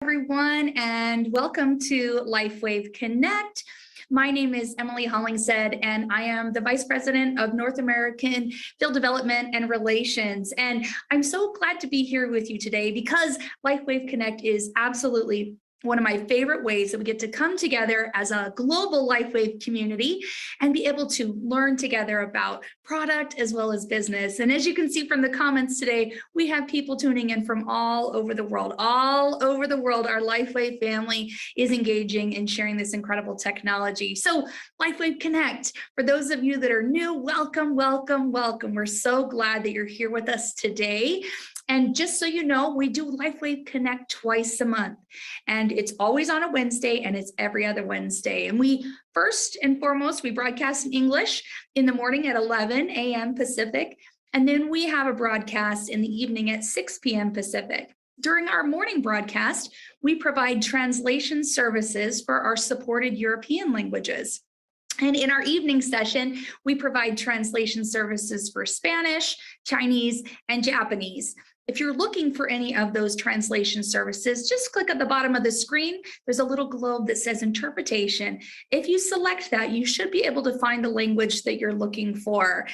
Everyone, and welcome to LifeWave Connect. My name is Emily Hollingshead, and I am the Vice President of North American Field Development and Relations. And I'm so glad to be here with you today because LifeWave Connect is absolutely one of my favorite ways that we get to come together as a global LifeWave community and be able to learn together about product as well as business. And as you can see from the comments today, we have people tuning in from all over the world. All over the world, our LifeWave family is engaging and sharing this incredible technology. So LifeWave Connect, for those of you that are new, welcome, welcome, welcome. We're so glad that you're here with us today. And just so you know, we do LifeWave Connect twice a month, and it's always on a Wednesday and it's every other Wednesday. And we first and foremost, we broadcast in English in the morning at 11 a.m. Pacific, and then we have a broadcast in the evening at 6 p.m. Pacific. During our morning broadcast, we provide translation services for our supported European languages. And in our evening session, we provide translation services for Spanish, Chinese, and Japanese. If you're looking for any of those translation services, just click at the bottom of the screen. There's a little globe that says interpretation. If you select that, you should be able to find the language that you're looking for.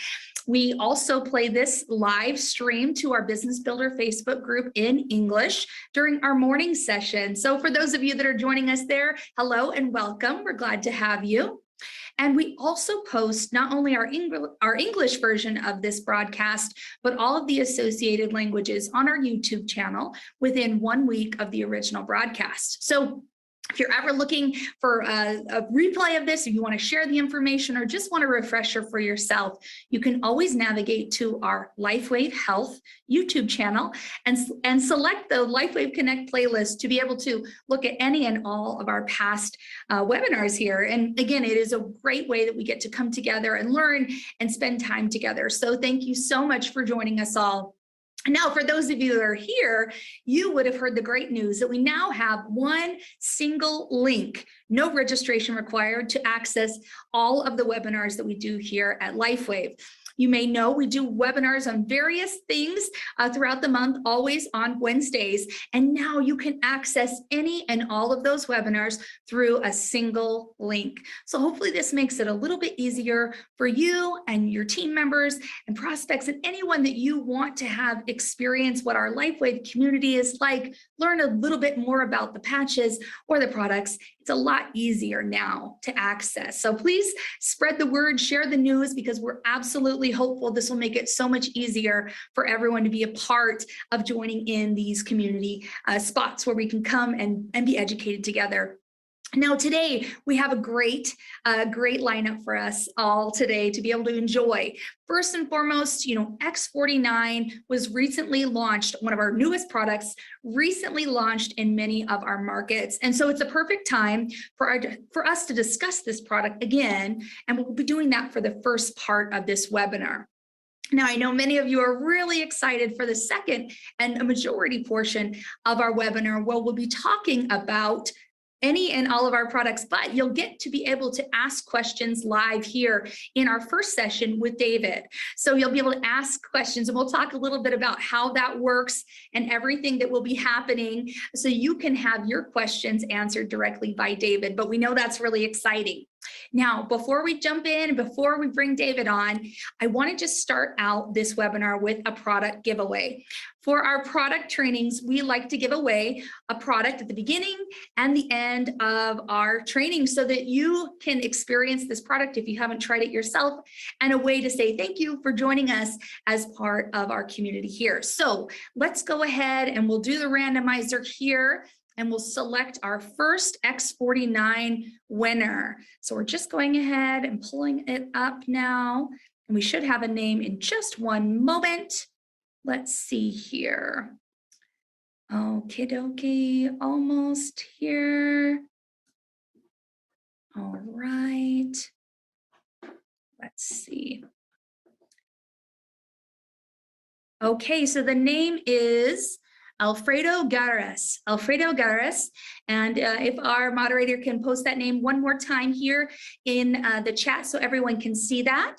We also play this live stream to our Business Builder Facebook group in English during our morning session. So for those of you that are joining us there, hello and welcome. We're glad to have you. And we also post not only our English version of this broadcast, but all of the associated languages on our YouTube channel within 1 week of the original broadcast. So if you're ever looking for a replay of this, if you want to share the information or just want a refresher for yourself, you can always navigate to our LifeWave Health YouTube channel and select the LifeWave Connect playlist to be able to look at any and all of our past webinars here. And again, it is a great way that we get to come together and learn and spend time together. So thank you so much for joining us all. Now, for those of you that are here, you would have heard the great news that we now have one single link, no registration required, to access all of the webinars that we do here at LifeWave. You may know we do webinars on various things throughout the month, always on Wednesdays. And now you can access any and all of those webinars through a single link. So hopefully this makes it a little bit easier for you and your team members and prospects and anyone that you want to have experience what our LifeWave community is like, learn a little bit more about the patches or the products. It's a lot easier now to access. So please spread the word, share the news, because we're absolutely hopeful this will make it so much easier for everyone to be a part of joining in these community spots where we can come and be educated together. Now, today, we have a great lineup for us all today to be able to enjoy. First and foremost, X49 was recently launched, one of our newest products, recently launched in many of our markets. And so it's a perfect time for us to discuss this product again, and we'll be doing that for the first part of this webinar. Now, I know many of you are really excited for the second and a majority portion of our webinar, where we'll be talking about any and all of our products, but you'll get to be able to ask questions live here in our first session with David. So you'll be able to ask questions, and we'll talk a little bit about how that works and everything that will be happening so you can have your questions answered directly by David. But we know that's really exciting. Now, before we jump in, before we bring David on, I want to just start out this webinar with a product giveaway. For our product trainings, we like to give away a product at the beginning and the end of our training so that you can experience this product if you haven't tried it yourself, and a way to say thank you for joining us as part of our community here. So let's go ahead and we'll do the randomizer here, and we'll select our first X49 winner. So we're just going ahead and pulling it up now, and we should have a name in just one moment. Let's see here. Okie dokie, almost here. All right. Let's see. Okay, so the name is Alfredo Garras. Alfredo Garras. And if our moderator can post that name one more time here in the chat so everyone can see that.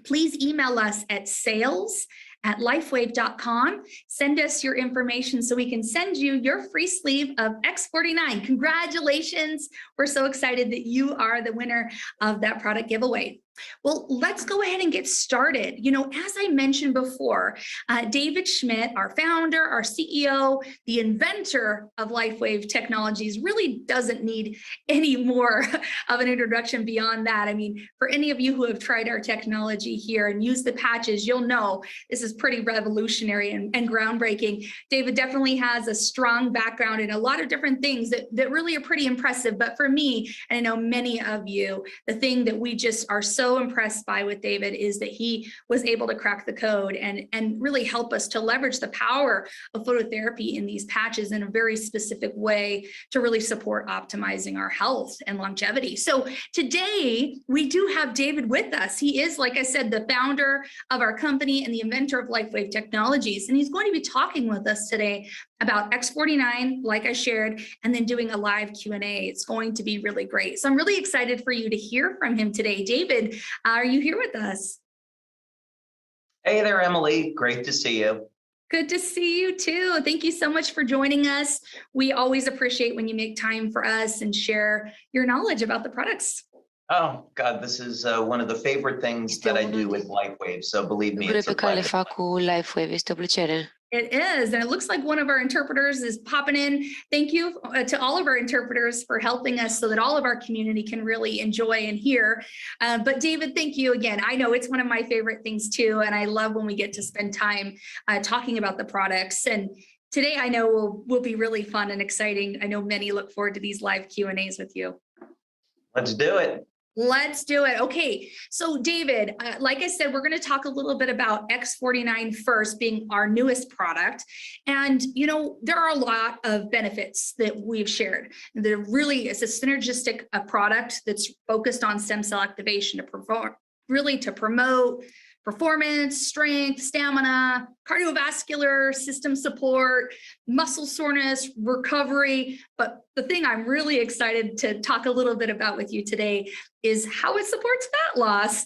Please email us at sales at lifewave.com. Send us your information so we can send you your free sleeve of X49. Congratulations. We're so excited that you are the winner of that product giveaway. Well, let's go ahead and get started. You know, as I mentioned before, David Schmidt, our founder, our CEO, the inventor of LifeWave Technologies, really doesn't need any more of an introduction beyond that. I mean, for any of you who have tried our technology here and used the patches, you'll know this is pretty revolutionary and groundbreaking. David definitely has a strong background in a lot of different things that really are pretty impressive. But for me, and I know many of you, the thing that we just are so impressed by with David is that he was able to crack the code and really help us to leverage the power of phototherapy in these patches in a very specific way to really support optimizing our health and longevity. So today we do have David with us. He is, like I said, the founder of our company and the inventor of LifeWave Technologies. And he's going to be talking with us today about X49, like I shared, and then doing a live Q&A. It's going to be really great. So I'm really excited for you to hear from him today. David, are you here with us? Hey there, Emily. Great to see you. Good to see you too. Thank you so much for joining us. We always appreciate when you make time for us and share your knowledge about the products. Oh, God, this is one of the favorite things that I do with LifeWave. So believe me, it's a pleasure. LifeWave este o plăcere. It is, and it looks like one of our interpreters is popping in. Thank you to all of our interpreters for helping us so that all of our community can really enjoy and hear. But David, thank you again. I know it's one of my favorite things too, and I love when we get to spend time talking about the products. And today I know will be really fun and exciting. I know many look forward to these live Q&As with you. Let's do it. Let's do it. Okay. So David, like I said, we're going to talk a little bit about X49 first, being our newest product. And, you know, there are a lot of benefits that we've shared. There really is a synergistic product that's focused on stem cell activation to promote performance, strength, stamina, cardiovascular system support, muscle soreness, recovery. But the thing I'm really excited to talk a little bit about with you today is how it supports fat loss.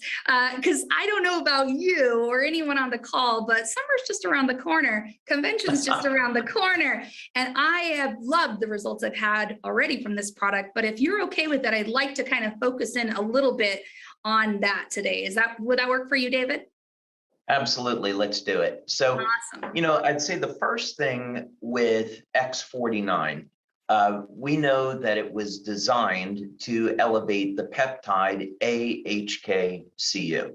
Because I don't know about you or anyone on the call, but summer's just around the corner. Convention's just around the corner. And I have loved the results I've had already from this product. But if you're okay with that, I'd like to kind of focus in a little bit on that today. Would that work for you, David? Absolutely. Let's do it. So, awesome. You know, I'd say the first thing with X49, we know that it was designed to elevate the peptide AHK-Cu.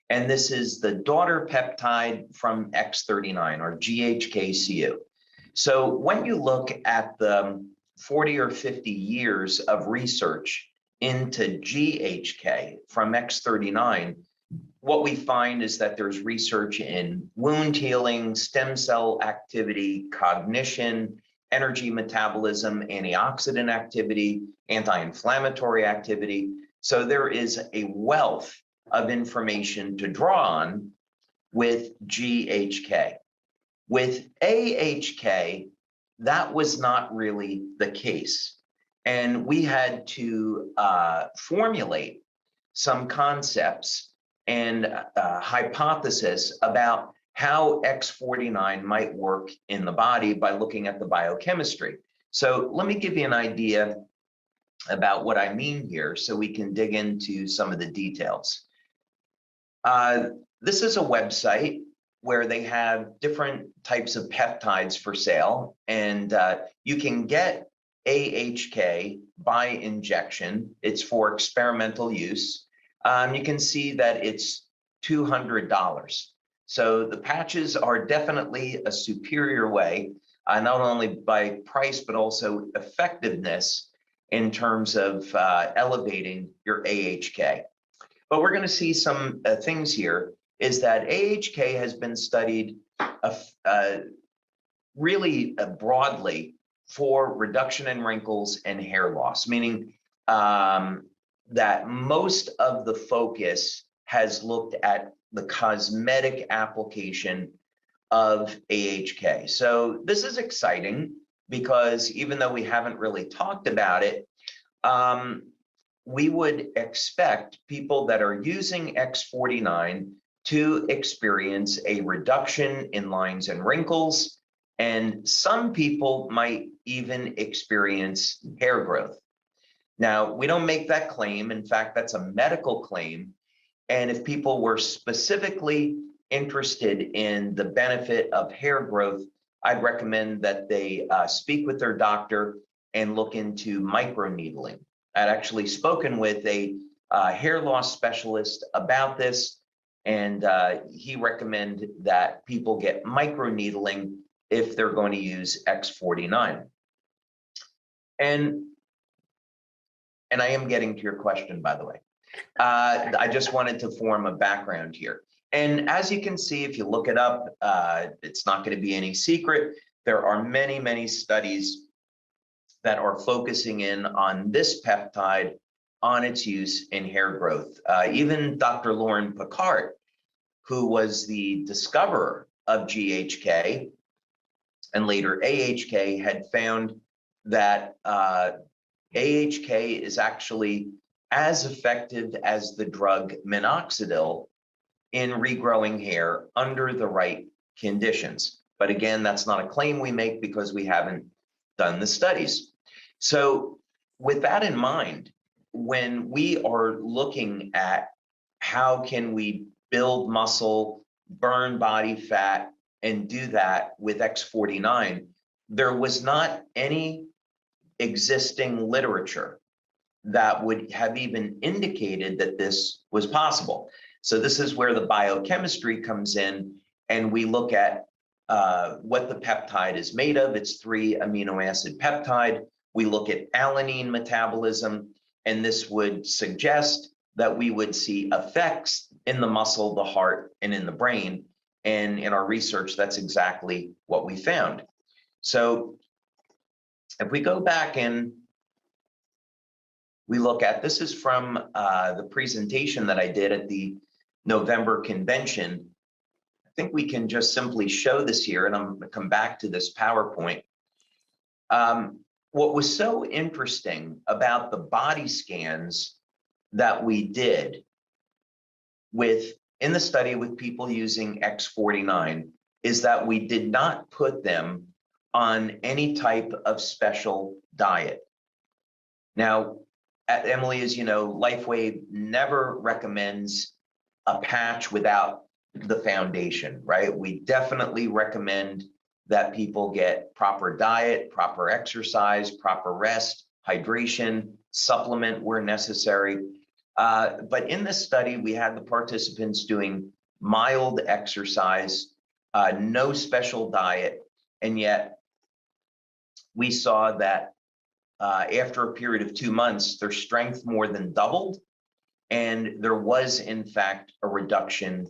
And this is the daughter peptide from X39 or GHK-Cu. So when you look at the 40 or 50 years of research into GHK from X39, what we find is that there's research in wound healing, stem cell activity, cognition, energy metabolism, antioxidant activity, anti-inflammatory activity. So there is a wealth of information to draw on with GHK. With AHK, that was not really the case. And we had to formulate some concepts and hypothesis about how X49 might work in the body by looking at the biochemistry. So let me give you an idea about what I mean here so we can dig into some of the details. This is a website where they have different types of peptides for sale, and you can get AHK by injection. It's for experimental use. You can see that it's $200. So the patches are definitely a superior way, not only by price, but also effectiveness in terms of elevating your AHK. But we're going to see some things here is that AHK has been studied really broadly for reduction in wrinkles and hair loss, meaning that most of the focus has looked at the cosmetic application of AHK. So this is exciting because even though we haven't really talked about it, we would expect people that are using X49 to experience a reduction in lines and wrinkles, and some people might even experience hair growth. Now, we don't make that claim. In fact, that's a medical claim. And if people were specifically interested in the benefit of hair growth, I'd recommend that they speak with their doctor and look into microneedling. I'd actually spoken with a hair loss specialist about this, and he recommended that people get microneedling if they're going to use X49. And I am getting to your question, by the way. I just wanted to form a background here. And as you can see, if you look it up, it's not going to be any secret. There are many, many studies that are focusing in on this peptide, on its use in hair growth. Even Dr. Lauren Picard, who was the discoverer of GHK and later AHK, had found that AHK is actually as effective as the drug minoxidil in regrowing hair under the right conditions. But again, that's not a claim we make because we haven't done the studies. So with that in mind, when we are looking at how can we build muscle, burn body fat, and do that with X49, there was not any existing literature that would have even indicated that this was possible. So this is where the biochemistry comes in, and we look at what the peptide is made of. It's 3 amino acid peptide. We look at alanine metabolism, and this would suggest that we would see effects in the muscle, the heart, and in the brain. And in our research, that's exactly what we found. So if we go back and we look at, this is from the presentation that I did at the November convention. I think we can just simply show this here, and I'm going to come back to this PowerPoint. What was so interesting about the body scans that we did in the study with people using X49 is that we did not put them on any type of special diet. Now, Emily, as you know, LifeWave never recommends a patch without the foundation, right? We definitely recommend that people get proper diet, proper exercise, proper rest, hydration, supplement where necessary. But in this study, we had the participants doing mild exercise, no special diet, and yet we saw that after a period of 2 months, their strength more than doubled, and there was, in fact, a reduction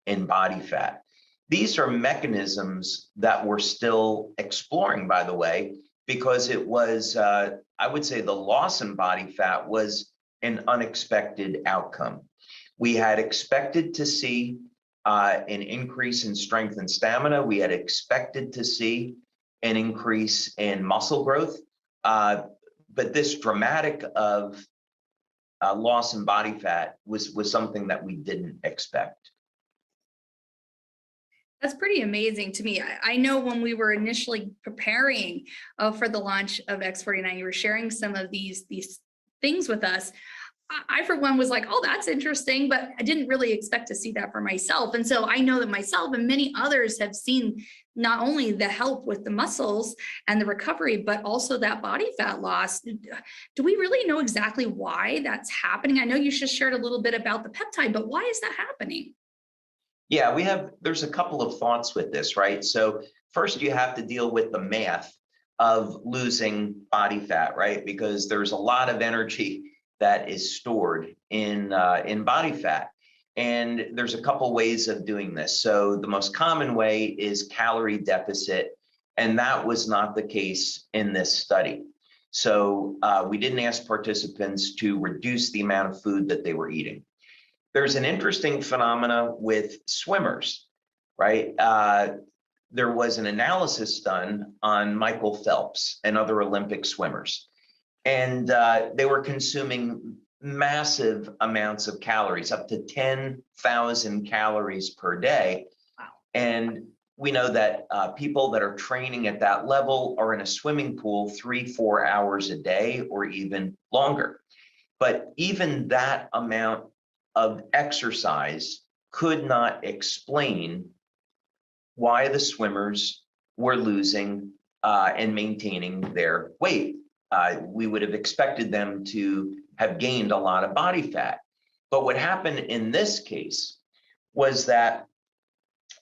in body fat. These are mechanisms that we're still exploring, by the way, because it was, I would say the loss in body fat was an unexpected outcome. We had expected to see an increase in strength and stamina. We had expected to see an increase in muscle growth. But this dramatic of loss in body fat was something that we didn't expect. That's pretty amazing to me. I know when we were initially preparing for the launch of X49, you were sharing some of these things with us. I, for one, was like, oh, that's interesting, but I didn't really expect to see that for myself. And so I know that myself and many others have seen not only the help with the muscles and the recovery, but also that body fat loss. Do we really know exactly why that's happening? I know you just shared a little bit about the peptide, but why is that happening? Yeah, there's a couple of thoughts with this, right? So first you have to deal with the math of losing body fat, right? Because there's a lot of energy that is stored in body fat. And there's a couple ways of doing this. So the most common way is calorie deficit, and that was not the case in this study. So we didn't ask participants to reduce the amount of food that they were eating. There's an interesting phenomena with swimmers, right? There was an analysis done on Michael Phelps and other Olympic swimmers. And they were consuming massive amounts of calories, up to 10,000 calories per day. Wow. And we know that people that are training at that level are in a swimming pool 3-4 hours a day or even longer. But even that amount of exercise could not explain why the swimmers were losing and maintaining their weight. We would have expected them to have gained a lot of body fat. But what happened in this case was that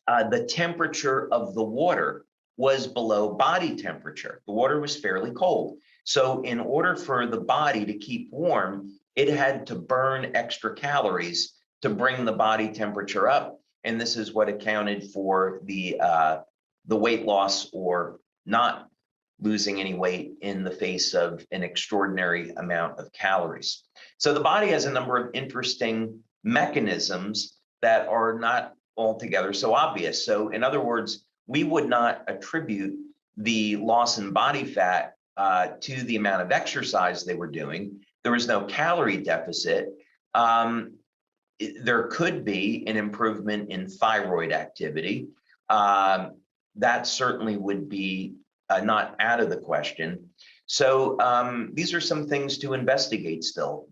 the temperature of the water was below body temperature. The water was fairly cold. So in order for the body to keep warm, it had to burn extra calories to bring the body temperature up. And this is what accounted for the weight loss or not losing any weight in the face of an extraordinary amount of calories. So the body has a number of interesting mechanisms that are not altogether so obvious. So in other words, we would not attribute the loss in body fat to the amount of exercise they were doing. There was no calorie deficit. There could be an improvement in thyroid activity. That certainly would be not out of the question. So these are some things to investigate still,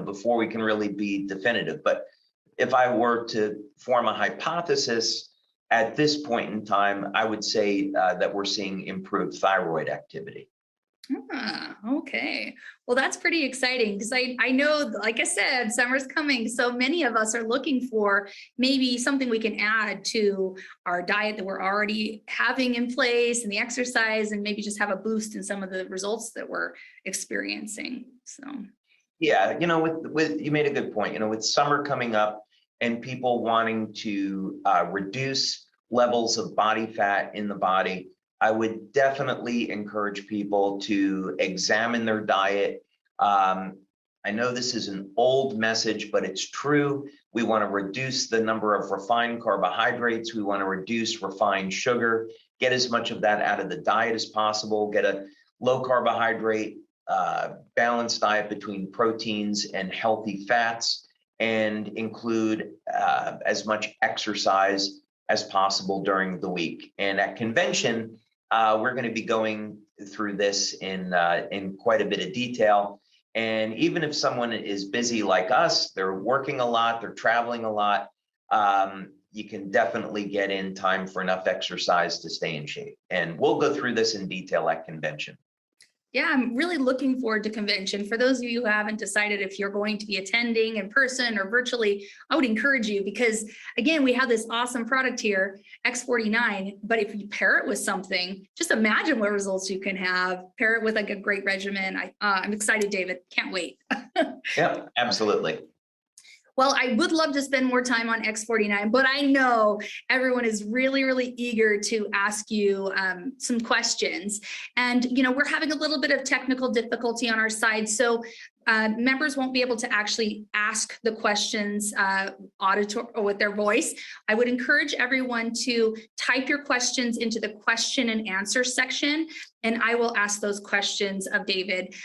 before we can really be definitive. But if I were to form a hypothesis at this point in time, I would say that we're seeing improved thyroid activity. Okay. Well, that's pretty exciting because I know, like I said, summer's coming. So many of us are looking for maybe something we can add to our diet that we're already having in place and the exercise, and maybe just have a boost in some of the results that we're experiencing. So. Yeah, with you made a good point. With summer coming up and people wanting to reduce levels of body fat in the body, I would definitely encourage people to examine their diet. I know this is an old message, but it's true. We want to reduce the number of refined carbohydrates. We want to reduce refined sugar, get as much of that out of the diet as possible, get a low carbohydrate, balanced diet between proteins and healthy fats, and include as much exercise as possible during the week. And at convention, we're going to be going through this in quite a bit of detail. And even if someone is busy like us, they're working a lot, they're traveling a lot, you can definitely get in time for enough exercise to stay in shape. And we'll go through this in detail at convention. Yeah, I'm really looking forward to convention. For those of you who haven't decided if you're going to be attending in person or virtually, I would encourage you because, again, we have this awesome product here, X49, but if you pair it with something, just imagine what results you can have. Pair it with like a great regimen. I'm excited, David. Can't wait. Yeah, absolutely. Well, I would love to spend more time on X49, but I know everyone is really, really eager to ask you some questions. And, we're having a little bit of technical difficulty on our side. So members won't be able to actually ask the questions auditory or with their voice. I would encourage everyone to type your questions into the question and answer section, and I will ask those questions of David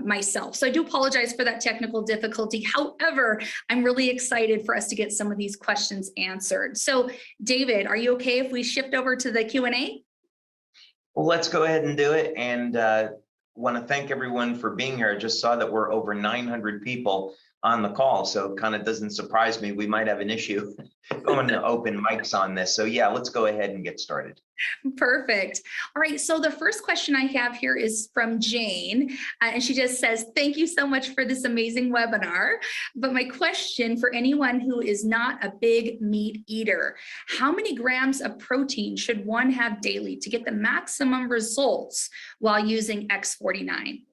myself. So I do apologize for that technical difficulty. However, I'm really excited for us to get some of these questions answered. So David, are you okay if we shift over to the Q&A? Well, let's go ahead and do it. And want to thank everyone for being here. I just saw that we're over 900 people on the call, so it kind of doesn't surprise me. We might have an issue going to open mics on this. So yeah, let's go ahead and get started. Perfect. All right, so the first question I have here is from Jane, and she just says, thank you so much for this amazing webinar. But my question for anyone who is not a big meat eater, how many grams of protein should one have daily to get the maximum results while using X49?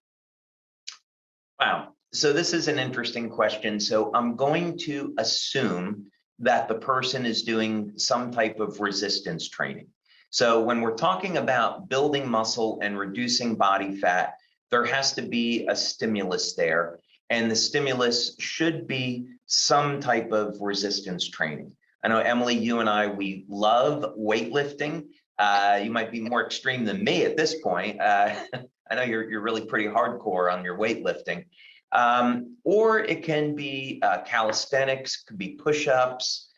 Wow. So this is an interesting question. So I'm going to assume that the person is doing some type of resistance training. So when we're talking about building muscle and reducing body fat, there has to be a stimulus there. And the stimulus should be some type of resistance training. I know, Emily, you and I, we love weightlifting. You might be more extreme than me at this point. I know you're really pretty hardcore on your weightlifting. Or it can be calisthenics, could be push-ups,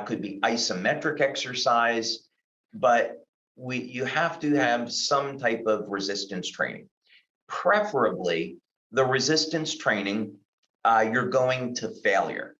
could be isometric exercise, but you have to have some type of resistance training. Preferably, the resistance training, you're going to failure.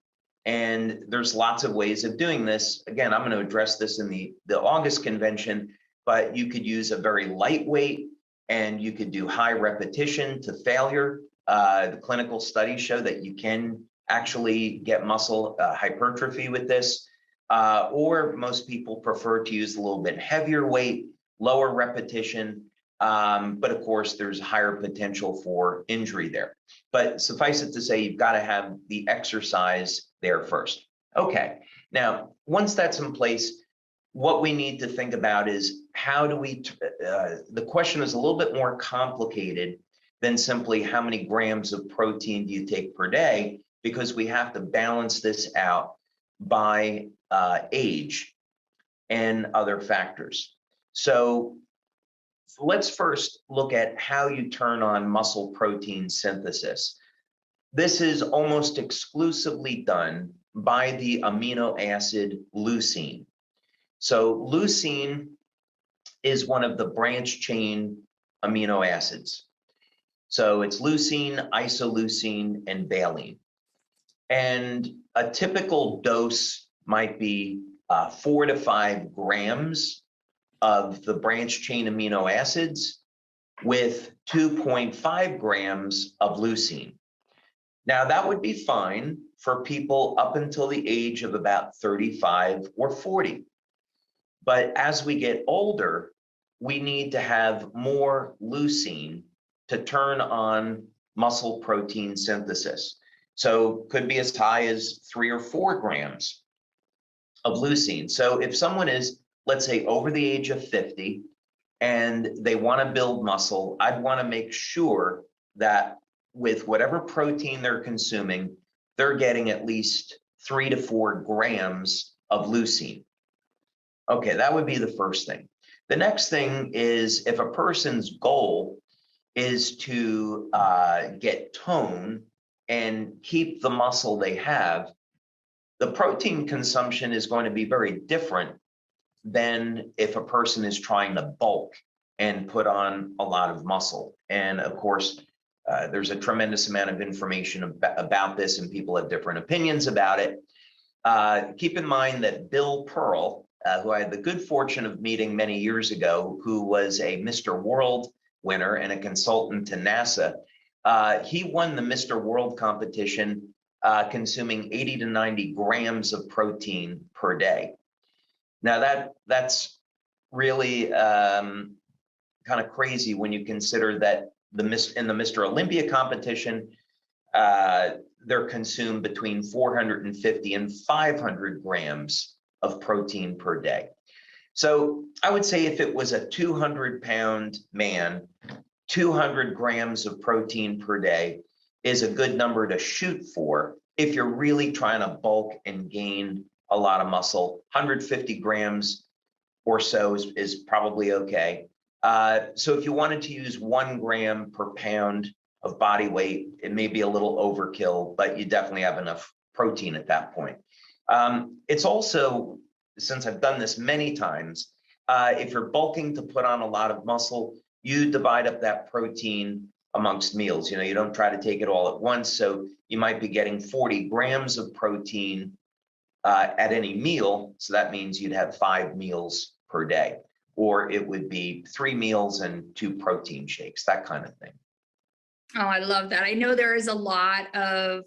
And there's lots of ways of doing this. Again, I'm going to address this in the August convention, but you could use a very lightweight and you could do high repetition to failure. The clinical studies show that you can actually get muscle hypertrophy with this. Or most people prefer to use a little bit heavier weight, lower repetition, but of course there's higher potential for injury there. But suffice it to say, you've got to have the exercise there first. Okay, now once that's in place, what we need to think about is how do we, the question is a little bit more complicated than simply how many grams of protein do you take per day, because we have to balance this out by age and other factors. So let's first look at how you turn on muscle protein synthesis. This is almost exclusively done by the amino acid leucine. So leucine is one of the branch chain amino acids. So it's leucine, isoleucine, and valine. And a typical dose might be 4 to 5 grams of the branch chain amino acids with 2.5 grams of leucine. Now that would be fine for people up until the age of about 35 or 40. But as we get older, we need to have more leucine to turn on muscle protein synthesis. So could be as high as 3 or 4 grams of leucine. So if someone is, let's say, over the age of 50 and they want to build muscle, I'd want to make sure that with whatever protein they're consuming, they're getting at least 3 to 4 grams of leucine. Okay, that would be the first thing. The next thing is if a person's goal is to get tone and keep the muscle they have, the protein consumption is going to be very different than if a person is trying to bulk and put on a lot of muscle. And of course, there's a tremendous amount of information about this and people have different opinions about it. Keep in mind that Bill Pearl, who I had the good fortune of meeting many years ago, who was a Mr. World winner and a consultant to NASA, he won the Mr. World competition consuming 80 to 90 grams of protein per day. Now that's really kind of crazy when you consider that in the Mr. Olympia competition, they're consumed between 450 and 500 grams of protein per day. So I would say if it was a 200-pound man, 200 grams of protein per day is a good number to shoot for if you're really trying to bulk and gain a lot of muscle. 150 grams or so is probably okay. So if you wanted to use 1 gram per pound of body weight, it may be a little overkill, but you definitely have enough protein at that point. It's also, since I've done this many times, if you're bulking to put on a lot of muscle, you divide up that protein amongst meals. You know, you don't try to take it all at once. So you might be getting 40 grams of protein at any meal. So that means you'd have 5 meals per day, or it would be 3 meals and 2 protein shakes, that kind of thing. Oh, I love that. I know there is a lot of,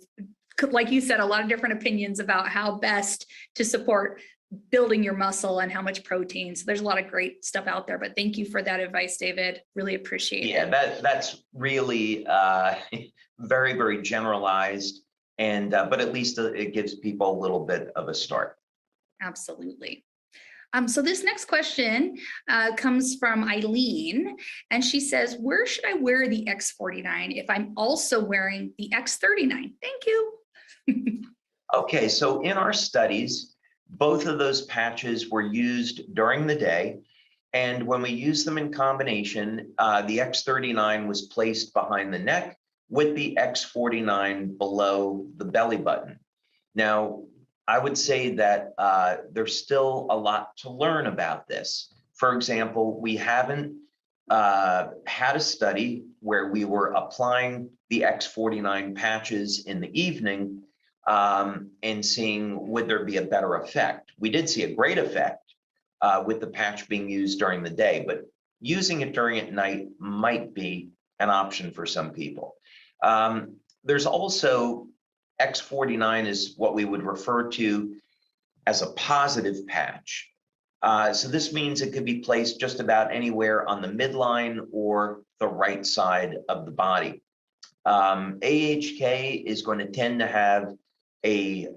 like you said, a lot of different opinions about how best to support building your muscle and how much protein. So there's a lot of great stuff out there, but thank you for that advice, David. Really appreciate it. Yeah, that's really very, very generalized, and but at least it gives people a little bit of a start. Absolutely. So this next question comes from Eileen, and she says, where should I wear the X49 if I'm also wearing the X39? Thank you. Okay, so in our studies, both of those patches were used during the day. And when we used them in combination, the X39 was placed behind the neck with the X49 below the belly button. Now, I would say that there's still a lot to learn about this. For example, we haven't had a study where we were applying the X49 patches in the evening and seeing would there be a better effect. We did see a great effect with the patch being used during the day, but using it during at night might be an option for some people. There's also X49 is what we would refer to as a positive patch. So this means it could be placed just about anywhere on the midline or the right side of the body. AHK is going to tend to have a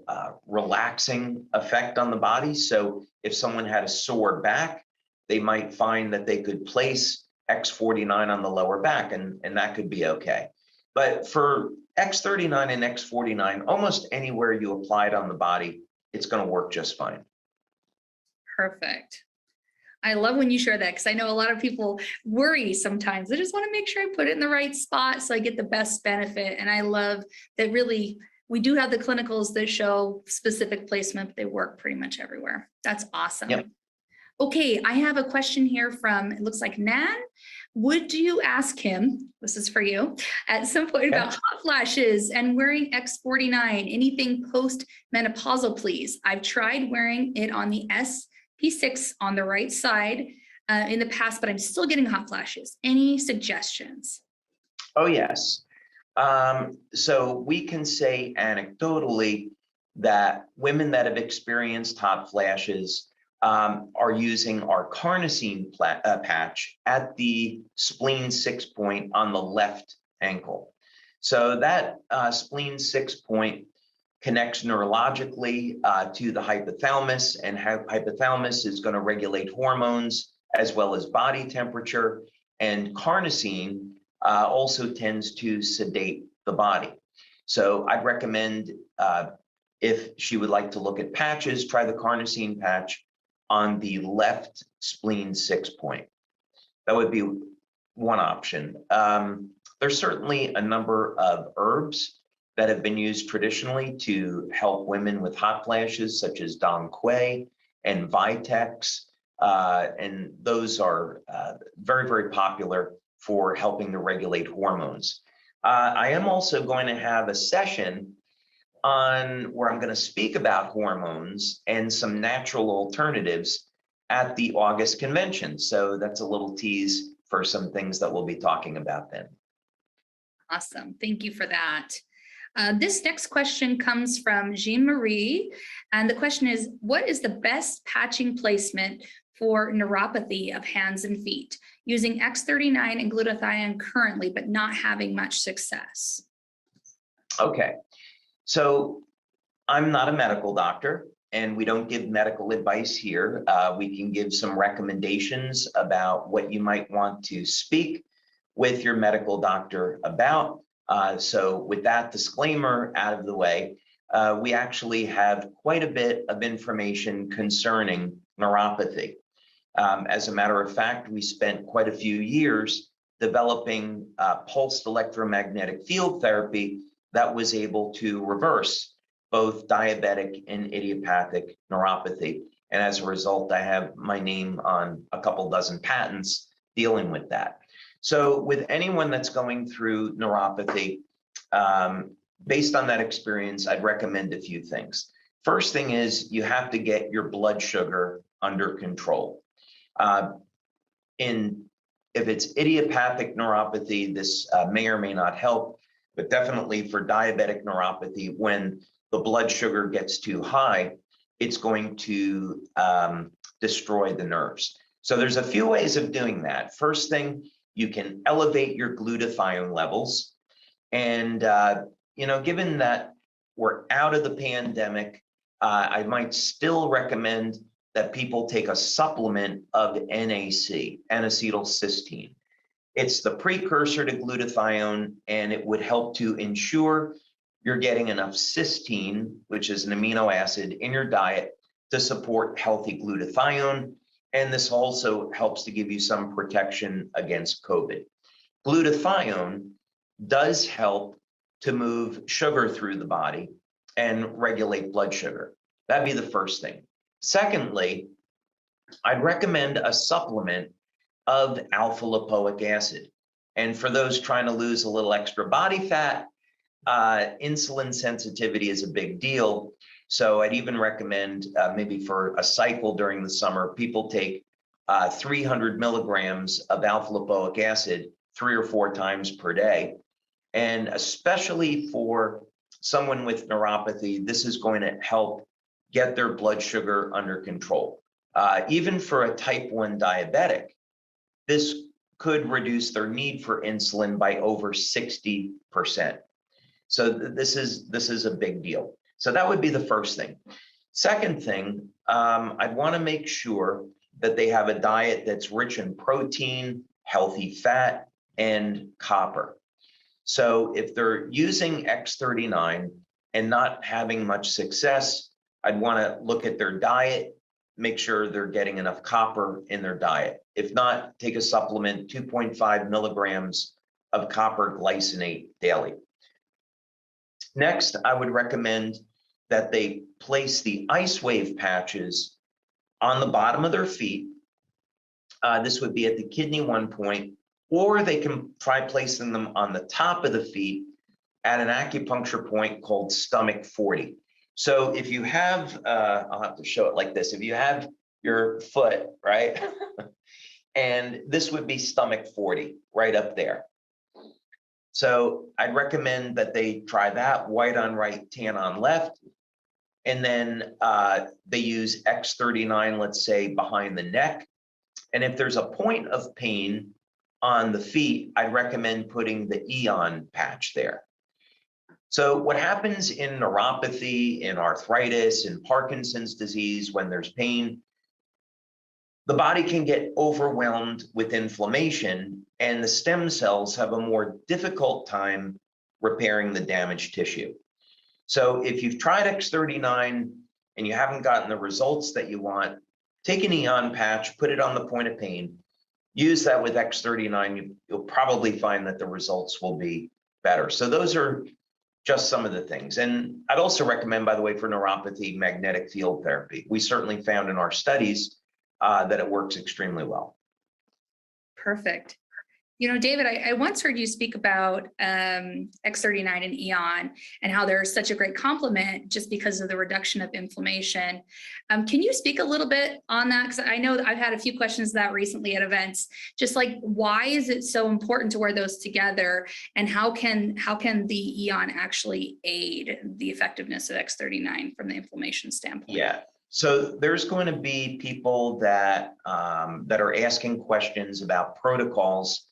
relaxing effect on the body. So if someone had a sore back, they might find that they could place X49 on the lower back, and that could be okay. But for X39 and X49, almost anywhere you apply it on the body, it's going to work just fine. Perfect. I love when you share that, because I know a lot of people worry sometimes. They just want to make sure I put it in the right spot so I get the best benefit. And I love that really we do have the clinicals that show specific placement, but they work pretty much everywhere. That's awesome. Yep. Okay, I have a question here from, it looks like Nan. Would you ask him, this is for you, at some point about hot flashes and wearing X49, anything post-menopausal, please? I've tried wearing it on the SP6 on the right side in the past, but I'm still getting hot flashes. Any suggestions? Oh, yes. So we can say anecdotally that women that have experienced hot flashes are using our carnosine patch at the spleen 6 point on the left ankle. So that spleen 6 point connects neurologically to the hypothalamus, and hypothalamus is going to regulate hormones as well as body temperature, and carnosine also tends to sedate the body. So I'd recommend if she would like to look at patches, try the carnosine patch on the left spleen 6 point. That would be one option. There's certainly a number of herbs that have been used traditionally to help women with hot flashes, such as Dong Quai and Vitex, and those are very, very popular for helping to regulate hormones. I am also going to have a session on where I'm going to speak about hormones and some natural alternatives at the August convention. So that's a little tease for some things that we'll be talking about then. Awesome. Thank you for that. This next question comes from Jean-Marie, and the question is, what is the best patching placement for neuropathy of hands and feet, using X39 and glutathione currently, but not having much success? Okay, so I'm not a medical doctor, and we don't give medical advice here. We can give some recommendations about what you might want to speak with your medical doctor about. So with that disclaimer out of the way, we actually have quite a bit of information concerning neuropathy. As a matter of fact, we spent quite a few years developing pulsed electromagnetic field therapy that was able to reverse both diabetic and idiopathic neuropathy. And as a result, I have my name on a couple dozen patents dealing with that. So with anyone that's going through neuropathy, based on that experience, I'd recommend a few things. First thing is you have to get your blood sugar under control. If it's idiopathic neuropathy, this may or may not help, but definitely for diabetic neuropathy, when the blood sugar gets too high, it's going to destroy the nerves. So there's a few ways of doing that. First thing, you can elevate your glutathione levels. And, given that we're out of the pandemic, I might still recommend that people take a supplement of NAC, N-acetylcysteine. It's the precursor to glutathione, and it would help to ensure you're getting enough cysteine, which is an amino acid, in your diet to support healthy glutathione. And this also helps to give you some protection against COVID. Glutathione does help to move sugar through the body and regulate blood sugar. That'd be the first thing. Secondly, I'd recommend a supplement of alpha lipoic acid. And for those trying to lose a little extra body fat, insulin sensitivity is a big deal. So I'd even recommend maybe for a cycle during the summer, people take 300 milligrams of alpha lipoic acid 3 or 4 times per day. And especially for someone with neuropathy, this is going to help get their blood sugar under control. Even for a type 1 diabetic, this could reduce their need for insulin by over 60%. So this is a big deal. So that would be the first thing. Second thing, I'd want to make sure that they have a diet that's rich in protein, healthy fat, and copper. So if they're using X49 and not having much success, I'd want to look at their diet, make sure they're getting enough copper in their diet. If not, take a supplement, 2.5 milligrams of copper glycinate daily. Next, I would recommend that they place the LifeWave patches on the bottom of their feet. This would be at the kidney 1 point, or they can try placing them on the top of the feet at an acupuncture point called stomach 40. So if you have, I'll have to show it like this. If you have your foot, right? And this would be stomach 40, right up there. So I'd recommend that they try that, white on right, tan on left. And then they use X39, let's say, behind the neck. And if there's a point of pain on the feet, I'd recommend putting the Eon patch there. So what happens in neuropathy, in arthritis, in Parkinson's disease, when there's pain, the body can get overwhelmed with inflammation, and the stem cells have a more difficult time repairing the damaged tissue. So if you've tried X39 and you haven't gotten the results that you want, take an Eon patch, put it on the point of pain, use that with X39, you'll probably find that the results will be better. So those are just some of the things. And I'd also recommend, by the way, for neuropathy, magnetic field therapy. We certainly found in our studies that it works extremely well. Perfect. You know, David, I once heard you speak about X39 and Eon and how they're such a great complement just because of the reduction of inflammation. Can you speak a little bit on that? Because I know that I've had a few questions that recently at events, just like why is it so important to wear those together, and how can the Eon actually aid the effectiveness of X39 from the inflammation standpoint? Yeah. So there's going to be people that that are asking questions about protocols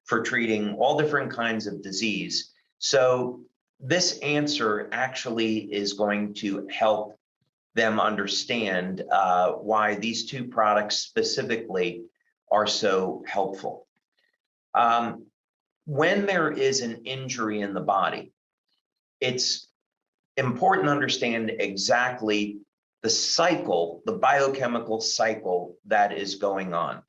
for treating all different kinds of disease. So this answer actually is going to help them understand why these two products specifically are so helpful. When there is an injury in the body, it's important to understand exactly the cycle, the biochemical cycle that is going on.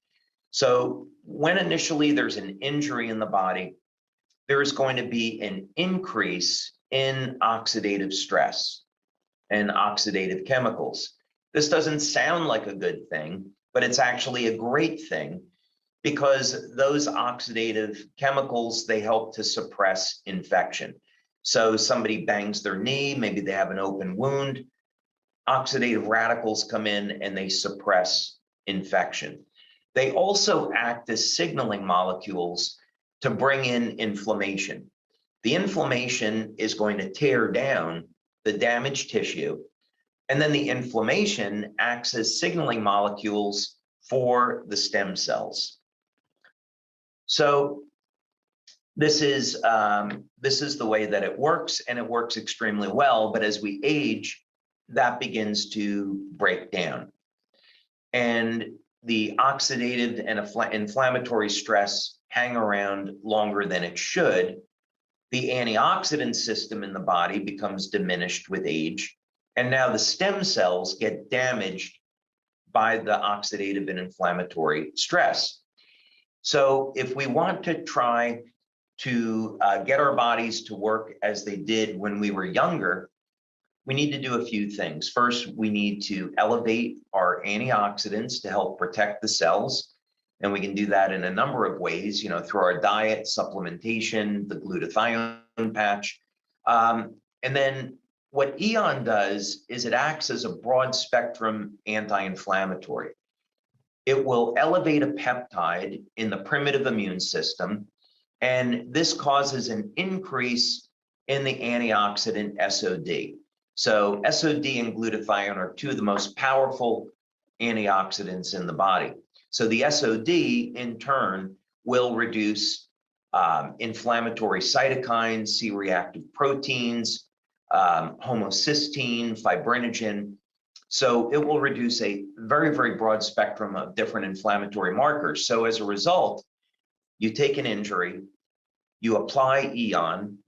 So when initially there's an injury in the body, there is going to be an increase in oxidative stress and oxidative chemicals. This doesn't sound like a good thing, but it's actually a great thing because those oxidative chemicals, they help to suppress infection. So somebody bangs their knee, maybe they have an open wound, oxidative radicals come in and they suppress infection. They also act as signaling molecules to bring in inflammation. The inflammation is going to tear down the damaged tissue, and then the inflammation acts as signaling molecules for the stem cells. So this is the way that it works, and it works extremely well. But as we age, that begins to break down, and the oxidative and inflammatory stress hang around longer than it should. The antioxidant system in the body becomes diminished with age, and now the stem cells get damaged by the oxidative and inflammatory stress. So if we want to try to get our bodies to work as they did when we were younger, we need to do a few things. First, we need to elevate our antioxidants to help protect the cells. And we can do that in a number of ways, through our diet, supplementation, the glutathione patch. And then what EON does is it acts as a broad spectrum anti-inflammatory. It will elevate a peptide in the primitive immune system, and this causes an increase in the antioxidant SOD. So SOD and glutathione are two of the most powerful antioxidants in the body. So the SOD in turn will reduce inflammatory cytokines, C-reactive proteins, homocysteine, fibrinogen. So it will reduce a very, very broad spectrum of different inflammatory markers. So as a result, you take an injury, you apply EON,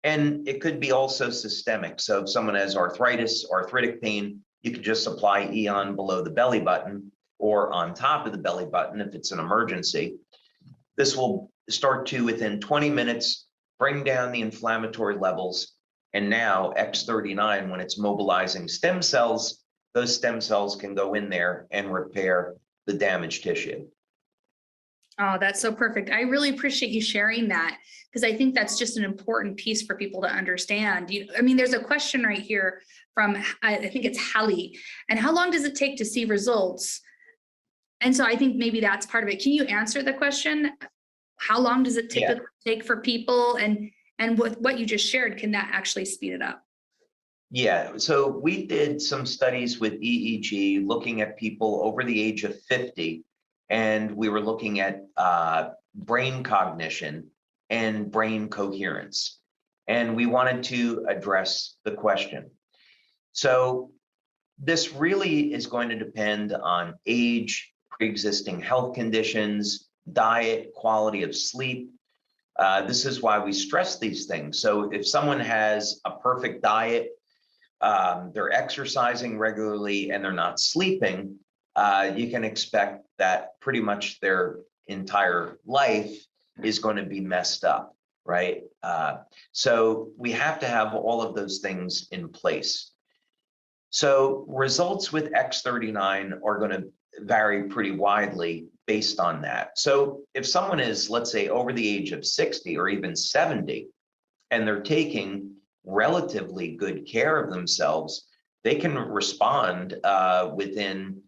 and it could be also systemic. So if someone has arthritis, arthritic pain, you could just apply EON below the belly button or on top of the belly button if it's an emergency. This will start to, within 20 minutes, bring down the inflammatory levels. And now X39, when it's mobilizing stem cells, those stem cells can go in there and repair the damaged tissue. Oh, that's so perfect. I really appreciate you sharing that, because I think that's just an important piece for people to understand. There's a question right here from, I think it's Hallie, and how long does it take to see results? And so I think maybe that's part of it. Can you answer the question? How long does it typically take for people? And with what you just shared, can that actually speed it up? Yeah, so we did some studies with EEG looking at people over the age of 50, and we were looking at brain cognition and brain coherence. And we wanted to address the question. So this really is going to depend on age, pre-existing health conditions, diet, quality of sleep. This is why we stress these things. So if someone has a perfect diet, they're exercising regularly, and they're not sleeping, you can expect that pretty much their entire life is going to be messed up, right? So we have to have all of those things in place. So results with X39 are going to vary pretty widely based on that. So if someone is, let's say, over the age of 60 or even 70, and they're taking relatively good care of themselves, they can respond within,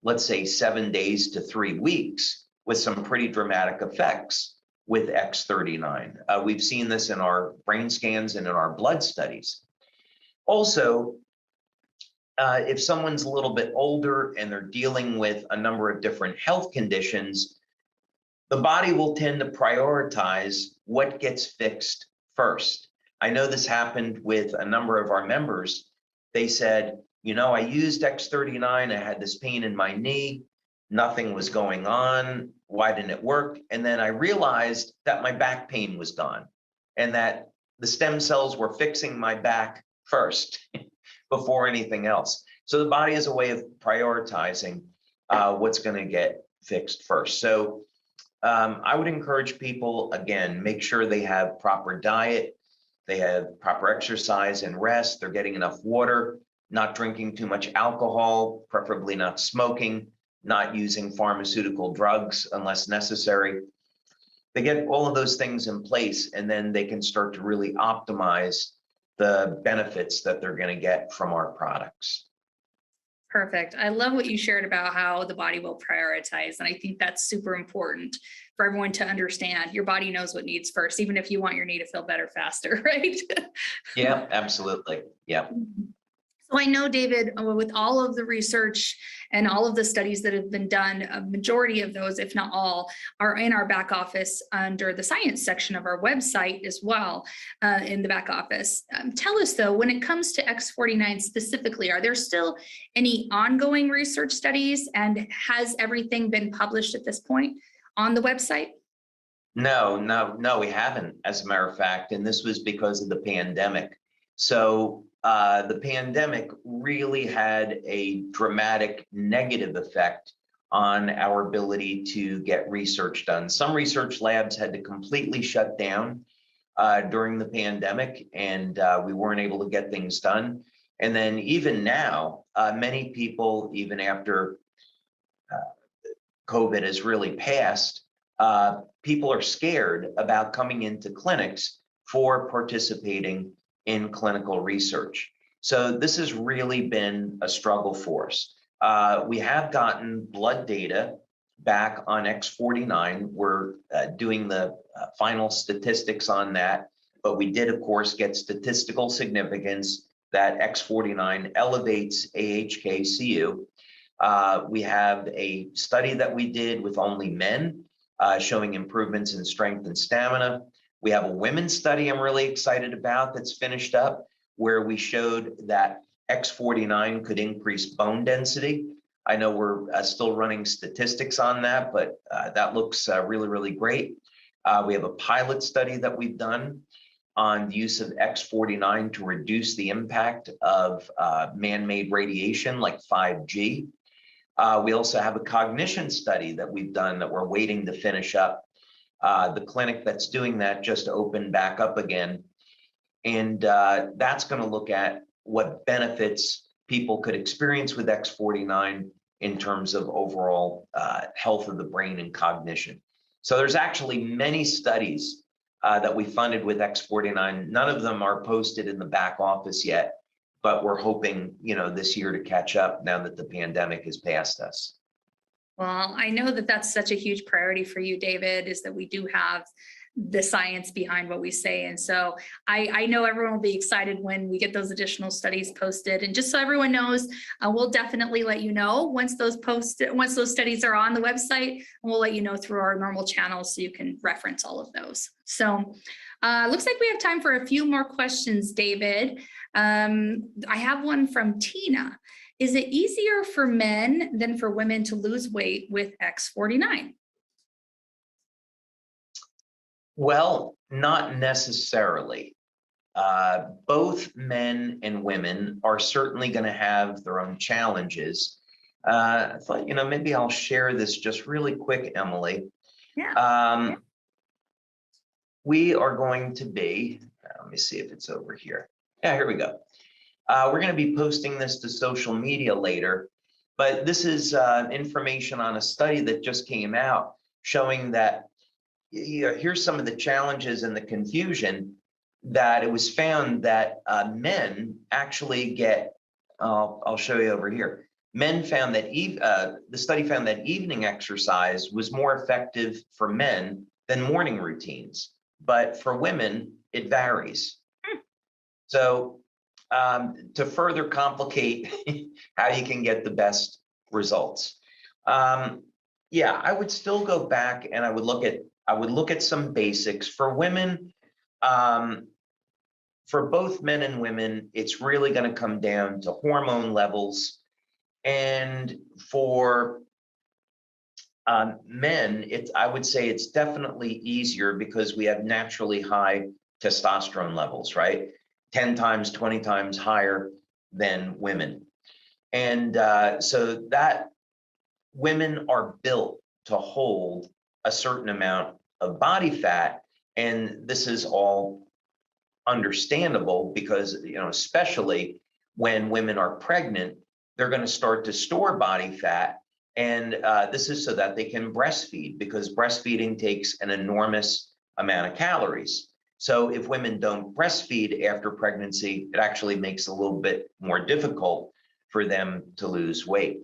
let's say, 7 days to 3 weeks with some pretty dramatic effects with X39. We've seen this in our brain scans and in our blood studies. Also, if someone's a little bit older and they're dealing with a number of different health conditions, the body will tend to prioritize what gets fixed first. I know this happened with a number of our members. They said, I used X39, I had this pain in my knee, nothing was going on, why didn't it work? And then I realized that my back pain was gone and that the stem cells were fixing my back first before anything else. So the body is a way of prioritizing what's going to get fixed first. So I would encourage people, again, make sure they have proper diet, they have proper exercise and rest, they're getting enough water, not drinking too much alcohol, preferably not smoking, not using pharmaceutical drugs unless necessary. They get all of those things in place, and then they can start to really optimize the benefits that they're going to get from our products. Perfect. I love what you shared about how the body will prioritize. And I think that's super important for everyone to understand. Your body knows what needs first, even if you want your knee to feel better faster, right? Yeah, absolutely. Yeah. So I know, David, with all of the research and all of the studies that have been done, a majority of those, if not all, are in our back office under the science section of our website as well, in the back office. Tell us, though, when it comes to X49 specifically, are there still any ongoing research studies, and has everything been published at this point on the website? No, we haven't, as a matter of fact, and this was because of the pandemic. So the pandemic really had a dramatic negative effect on our ability to get research done. Some research labs had to completely shut down during the pandemic, and we weren't able to get things done. And then even now, many people, even after COVID has really passed, people are scared about coming into clinics for participating in clinical research. So this has really been a struggle for us. We have gotten blood data back on X49. We're doing the final statistics on that, but we did, of course, get statistical significance that X49 elevates AHK-Cu. We have a study that we did with only men showing improvements in strength and stamina. We have a women's study I'm really excited about that's finished up, where we showed that X49 could increase bone density. I know we're still running statistics on that, but that looks really, really great. We have a pilot study that we've done on the use of X49 to reduce the impact of man-made radiation like 5G. We also have a cognition study that we've done that we're waiting to finish up. The clinic that's doing that just opened back up again. And that's going to look at what benefits people could experience with X49 in terms of overall health of the brain and cognition. So there's actually many studies that we funded with X49. None of them are posted in the back office yet, but we're hoping, this year to catch up now that the pandemic has passed us. Well, I know that that's such a huge priority for you, David, is that we do have the science behind what we say. And so I know everyone will be excited when we get those additional studies posted. And just so everyone knows, we'll definitely let you know once those studies are on the website, and we'll let you know through our normal channels so you can reference all of those. So looks like we have time for a few more questions, David. I have one from Tina. Is it easier for men than for women to lose weight with X49? Well, not necessarily. Both men and women are certainly going to have their own challenges. I thought, maybe I'll share this just really quick, Emily. Yeah. We are going to be, let me see if it's over here. Yeah, here we go. We're going to be posting this to social media later, but this is information on a study that just came out showing that here's some of the challenges and the confusion, that it was found that men actually get, I'll show you over here. Men found that, the study found that evening exercise was more effective for men than morning routines, but for women, it varies. So to further complicate how you can get the best results. Yeah, I would still go back and I would look at some basics for women. For both men and women, it's really going to come down to hormone levels. And for men, I would say it's definitely easier because we have naturally high testosterone levels, right? 10 times, 20 times higher than women. And so that women are built to hold a certain amount of body fat. And this is all understandable because, especially when women are pregnant, they're going to start to store body fat. And this is so that they can breastfeed, because breastfeeding takes an enormous amount of calories. So if women don't breastfeed after pregnancy, it actually makes it a little bit more difficult for them to lose weight.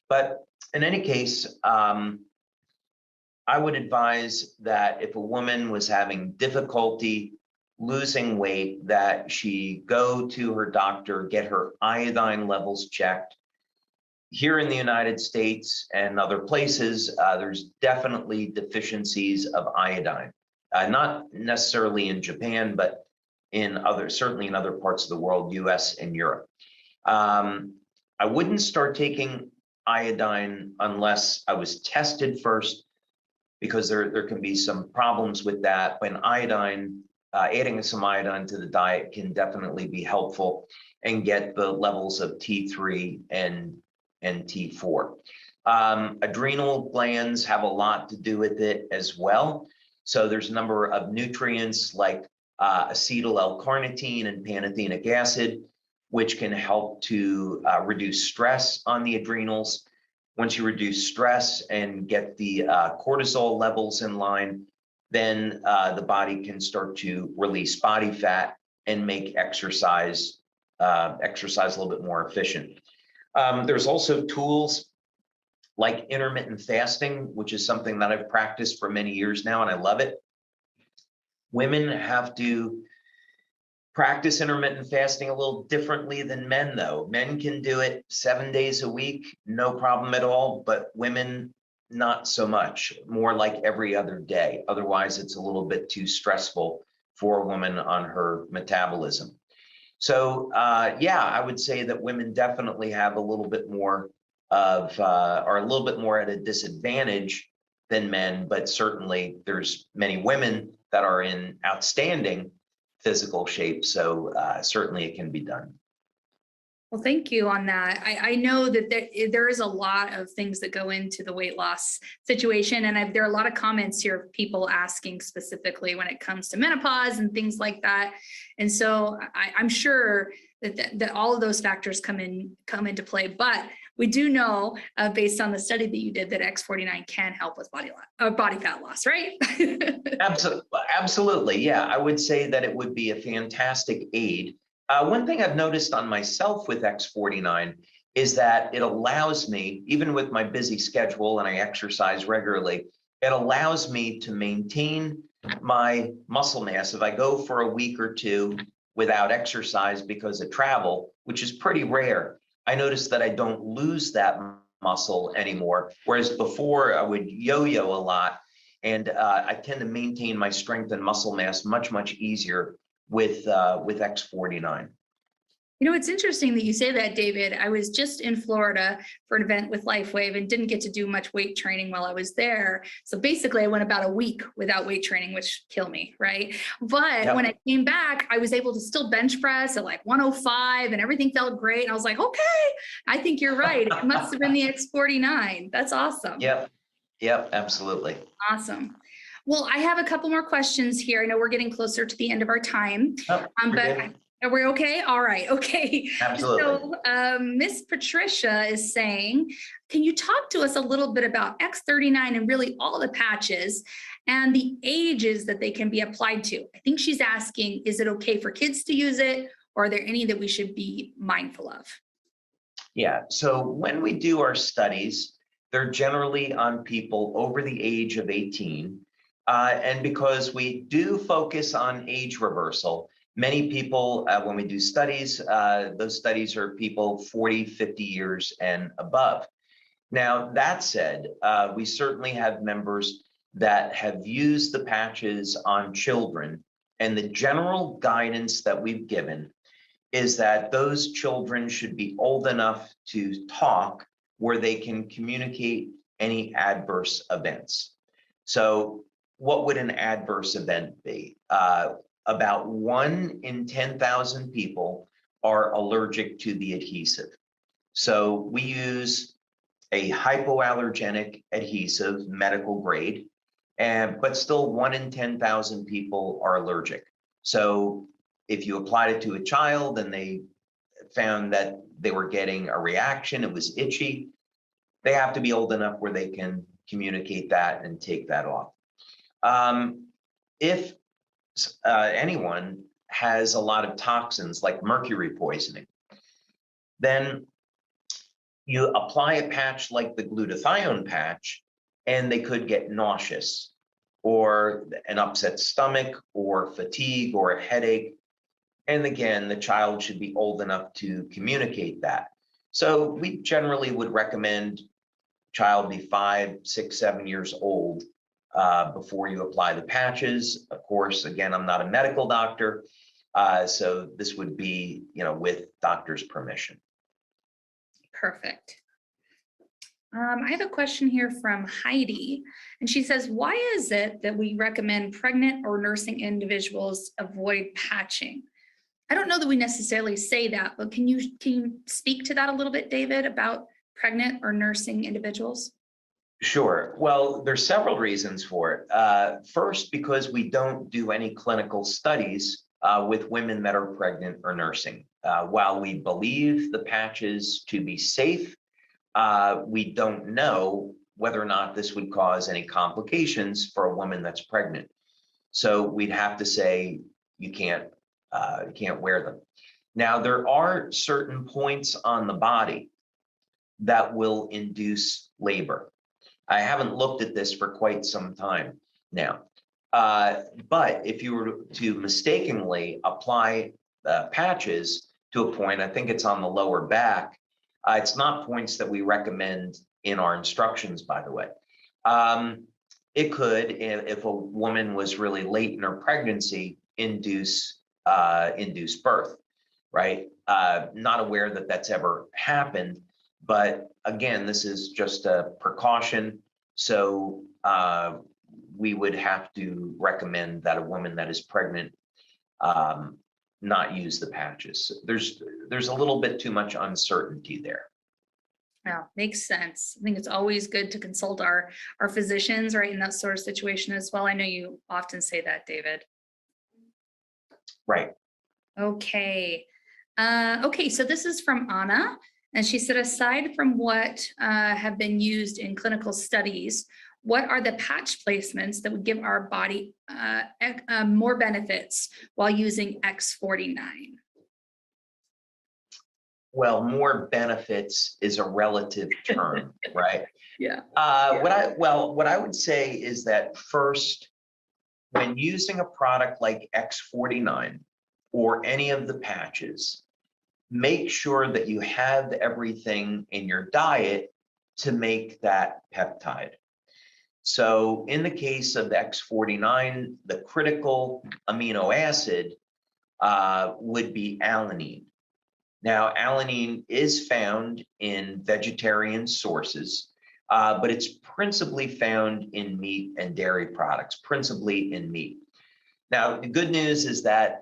But in any case, I would advise that if a woman was having difficulty losing weight, that she go to her doctor, get her iodine levels checked. Here in the United States and other places, there's definitely deficiencies of iodine. Not necessarily in Japan, but certainly in other parts of the world, US and Europe. I wouldn't start taking iodine unless I was tested first, because there can be some problems with that. When adding some iodine to the diet can definitely be helpful and get the levels of T3 and T4. Adrenal glands have a lot to do with it as well. So there's a number of nutrients like acetyl L-carnitine and pantothenic acid, which can help to reduce stress on the adrenals. Once you reduce stress and get the cortisol levels in line, then the body can start to release body fat and make exercise a little bit more efficient. There's also tools like intermittent fasting, which is something that I've practiced for many years now, and I love it. Women have to practice intermittent fasting a little differently than men, though. Men can do it 7 days a week, no problem at all, but women, not so much, more like every other day. Otherwise, it's a little bit too stressful for a woman on her metabolism. So yeah, I would say that women definitely have a little bit more of, are a little bit more at a disadvantage than men, but certainly there's many women that are in outstanding physical shape. So certainly it can be done. Well, thank you on that. I know that there is a lot of things that go into the weight loss situation. And there are a lot of comments here of people asking specifically when it comes to menopause and things like that. And so I'm sure that all of those factors come into play. But we do know, based on the study that you did, that X49 can help with body fat loss, right? Absolutely. Yeah, I would say that it would be a fantastic aid. One thing I've noticed on myself with X49 is that it allows me, even with my busy schedule and I exercise regularly, it allows me to maintain my muscle mass. If I go for a week or two without exercise because of travel, which is pretty rare, I notice that I don't lose that muscle anymore. Whereas before I would yo-yo a lot, and I tend to maintain my strength and muscle mass much, much easier with X49. You know, it's interesting that you say that, David. I was just in Florida for an event with LifeWave and didn't get to do much weight training while I was there. So basically I went about a week without weight training, which killed me, right? But when I came back, I was able to still bench press at like 105 and everything felt great. And I was like, okay, I think you're right. It must have been the X49. That's awesome. Yep, absolutely. Awesome. Well, I have a couple more questions here. I know we're getting closer to the end of our time, but are we okay? All right. Okay. Absolutely. So Miss Patricia is saying, can you talk to us a little bit about X39 and really all the patches and the ages that they can be applied to? I think she's asking, is it okay for kids to use it, or are there any that we should be mindful of? Yeah. So when we do our studies, they're generally on people over the age of 18. And because we do focus on age reversal, many people, when we do studies, those studies are people 40, 50 years and above. Now, that said, we certainly have members that have used the patches on children, and the general guidance that we've given is that those children should be old enough to talk where they can communicate any adverse events. So what would an adverse event be? About 1 in 10,000 people are allergic to the adhesive. So we use a hypoallergenic adhesive, medical grade, but still 1 in 10,000 people are allergic. So if you applied it to a child and they found that they were getting a reaction, it was itchy, they have to be old enough where they can communicate that and take that off. If anyone has a lot of toxins like mercury poisoning, then you apply a patch like the glutathione patch and they could get nauseous or an upset stomach or fatigue or a headache. And again, the child should be old enough to communicate that. So we generally would recommend child be 5, 6, 7 years old before you apply the patches. Of course, again, I'm not a medical doctor, so this would be, with doctor's permission. Perfect. I have a question here from Heidi, and she says, why is it that we recommend pregnant or nursing individuals avoid patching? I don't know that we necessarily say that, but can you speak to that a little bit, David, about pregnant or nursing individuals? Sure. Well, there's several reasons for it. First, because we don't do any clinical studies with women that are pregnant or nursing. While we believe the patches to be safe, we don't know whether or not this would cause any complications for a woman that's pregnant. So we'd have to say you can't wear them. Now, there are certain points on the body that will induce labor. I haven't looked at this for quite some time now. But if you were to mistakenly apply patches to a point, I think it's on the lower back, it's not points that we recommend in our instructions, by the way. It could, if a woman was really late in her pregnancy, induce birth, right? Not aware that that's ever happened, but again, this is just a precaution. So we would have to recommend that a woman that is pregnant not use the patches. There's a little bit too much uncertainty there. Yeah, makes sense. I think it's always good to consult our physicians, right, in that sort of situation as well. I know you often say that, David. Right. Okay. Okay, so this is from Anna, and she said, aside from what have been used in clinical studies, what are the patch placements that would give our body more benefits while using X49? Well, more benefits is a relative term, right? Yeah. What I would say is that first, when using a product like X49 or any of the patches, make sure that you have everything in your diet to make that peptide. So in the case of X49, the critical amino acid would be alanine. Now, alanine is found in vegetarian sources, but it's principally found in meat and dairy products, principally in meat. Now, the good news is that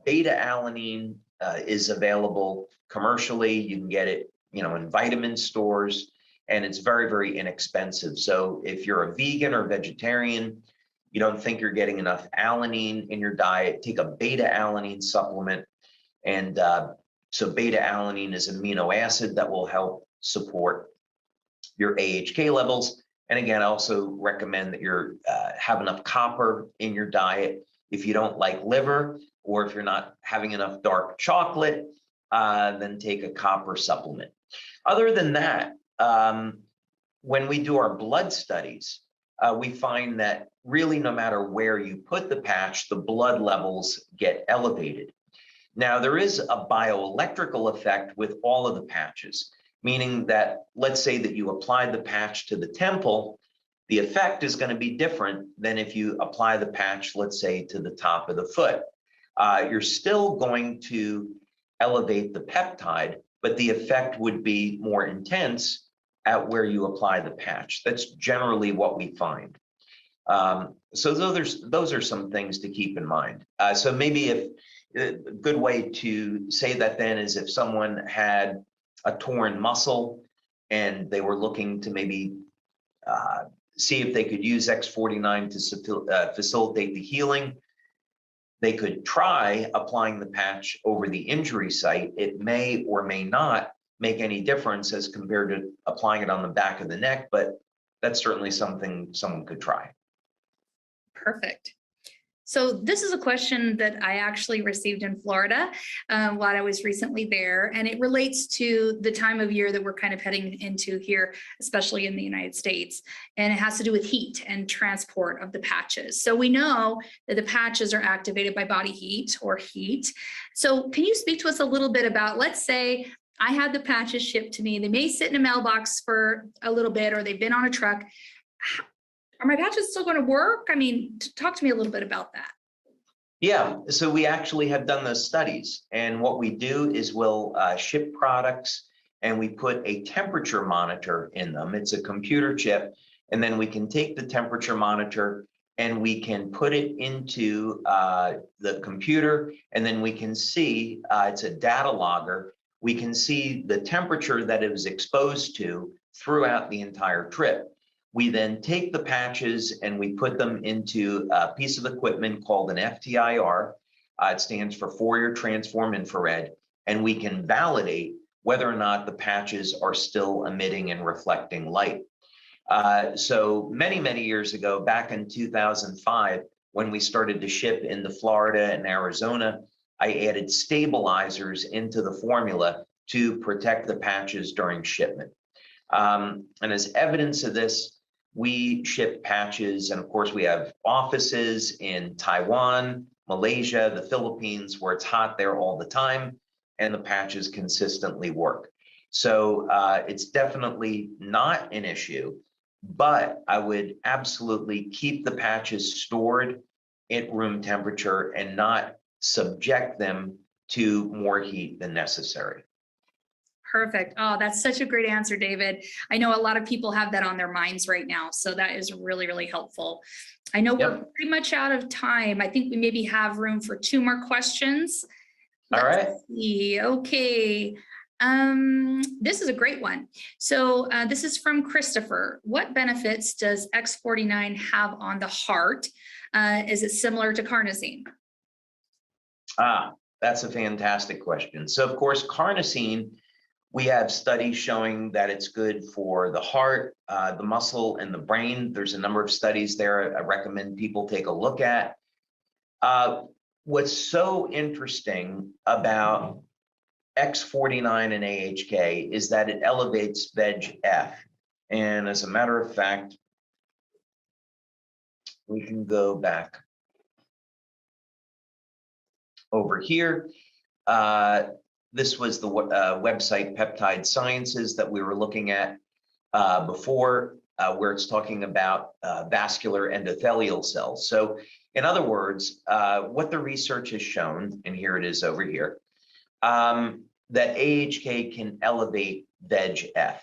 beta-alanine is available commercially. You can get it, in vitamin stores, and it's very, very inexpensive. So if you're a vegan or vegetarian, you don't think you're getting enough alanine in your diet, take a beta-alanine supplement. And so beta-alanine is an amino acid that will help support your AHK levels. And again, I also recommend that you have enough copper in your diet. If you don't like liver, or if you're not having enough dark chocolate, then take a copper supplement. Other than that, when we do our blood studies, we find that really no matter where you put the patch, the blood levels get elevated. Now, there is a bioelectrical effect with all of the patches, meaning that let's say that you apply the patch to the temple, the effect is going to be different than if you apply the patch, let's say, to the top of the foot. You're still going to elevate the peptide, but the effect would be more intense at where you apply the patch. That's generally what we find. So those are some things to keep in mind. So maybe if a good way to say that then is if someone had a torn muscle and they were looking to maybe see if they could use X49 to facilitate the healing, they could try applying the patch over the injury site. It may or may not make any difference as compared to applying it on the back of the neck, but that's certainly something someone could try. Perfect. So this is a question that I actually received in Florida while I was recently there, and it relates to the time of year that we're kind of heading into here, especially in the United States, and it has to do with heat and transport of the patches. So we know that the patches are activated by body heat or heat. So can you speak to us a little bit about, let's say I had the patches shipped to me, they may sit in a mailbox for a little bit, or they've been on a truck. Are my patches still going to work? I mean, talk to me a little bit about that. Yeah, so we actually have done those studies. And what we do is we'll ship products and we put a temperature monitor in them. It's a computer chip. And then we can take the temperature monitor and we can put it into the computer. And then we can see, it's a data logger. we can see the temperature that it was exposed to throughout the entire trip. We then take the patches and we put them into a piece of equipment called an FTIR. It stands for Fourier Transform Infrared, and we can validate whether or not the patches are still emitting and reflecting light. So many years ago, back in 2005, when we started to ship into Florida and Arizona, I added stabilizers into the formula to protect the patches during shipment. And as evidence of this, we ship patches, and of course we have offices in Taiwan, Malaysia, the Philippines, where it's hot there all the time, and the patches consistently work. So it's definitely not an issue, but I would absolutely keep the patches stored at room temperature and not subject them to more heat than necessary. Perfect. Oh, that's such a great answer, David. I know a lot of people have that on their minds right now, so that is really helpful. I know we're pretty much out of time. I think we maybe have room for 2 more questions. Let's see. Okay. This is a great one. So this is from Christopher. What benefits does X49 have on the heart? Is it similar to carnosine? That's a fantastic question. So of course, carnosine, we have studies showing that it's good for the heart, the muscle, and the brain. There's a number of studies there I recommend people take a look at. What's so interesting about X49 and AHK is that it elevates VEGF. And as a matter of fact, we can go back over here. This was the website Peptide Sciences that we were looking at before, where it's talking about vascular endothelial cells. So in other words, what the research has shown, and here it is over here, that AHK can elevate VEGF.